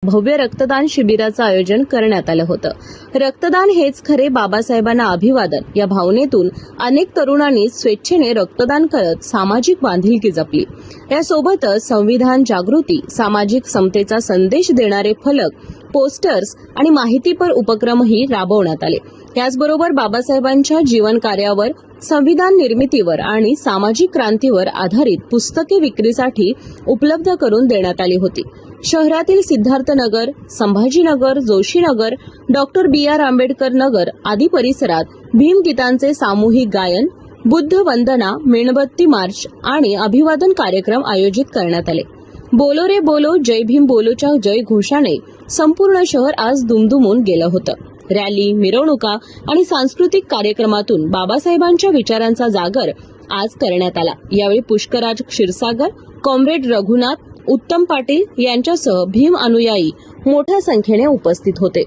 भव्य रक्तदान शिबिराचं आयोजन करण्यात आलं होतं। रक्तदान हेच खरे बाबासाहेबांना अभिवादन या भावनेतून अनेक तरुणांनी स्वेच्छेने रक्तदान करत सामाजिक बांधिलकी जपली। यासोबतच संविधान जागृती, सामाजिक समतेचा संदेश देणारे फलक, पोस्टर्स आणि माहितीपर उपक्रमही राबवण्यात आले। याचबरोबर बाबासाहेबांच्या जीवन कार्यावर, संविधान निर्मितीवर आणि सामाजिक क्रांतीवर आधारित पुस्तके विक्रीसाठी उपलब्ध करून देण्यात आली होती। शहरातील सिद्धार्थनगर, संभाजीनगर, जोशीनगर, डॉक्टर BR आंबेडकर नगर आदी परिसरात भीमगीतांचे सामूहिक गायन, बुद्ध वंदना, मेणबत्ती मार्च आणि अभिवादन कार्यक्रम आयोजित करण्यात आले। बोलो रे बोलो, जय भीम बोलोच्या जय घोषाने संपूर्ण शहर आज दुमदुमून गेलं होतं। रॅली, मिरवणुका आणि सांस्कृतिक कार्यक्रमातून बाबासाहेबांच्या विचारांचा जागर आज करण्यात आला। यावेळी पुष्कराज क्षीरसागर, कॉम्रेड रघुनाथ, उत्तम पाटील यांच्यासह भीम अनुयायी मोठ्या संख्येने उपस्थित होते।